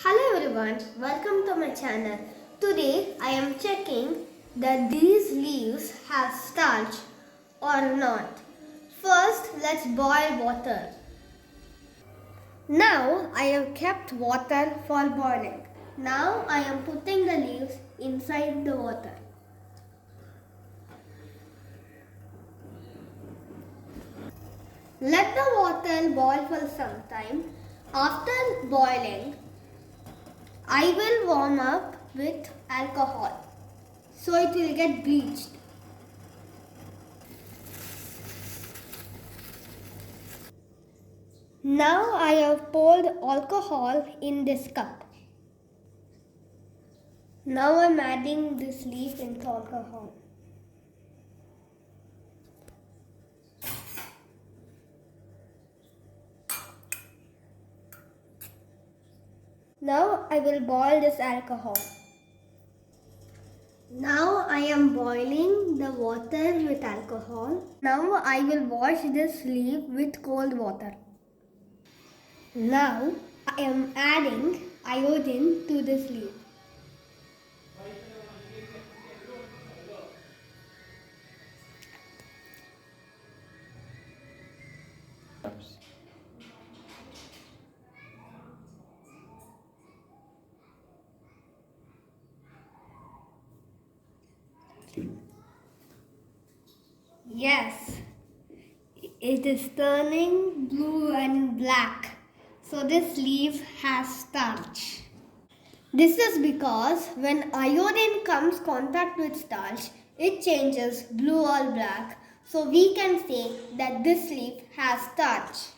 Hello everyone, welcome to my channel. Today I am checking that these leaves have starch or not. First let's boil water. Now I have kept water for boiling. Now I am putting the leaves inside the water. Let the water boil for some time. After boiling, I will warm up with alcohol so it will get bleached. Now I have poured alcohol in this cup. Now I am adding this leaf into alcohol. Now I will boil this alcohol. Now I am boiling the water with alcohol. Now I will wash this leaf with cold water. Now I am adding iodine to this leaf. Yes, it is turning blue and black. So this leaf has starch. This is because when iodine comes contact with starch, it changes blue or black. So we can say that this leaf has starch.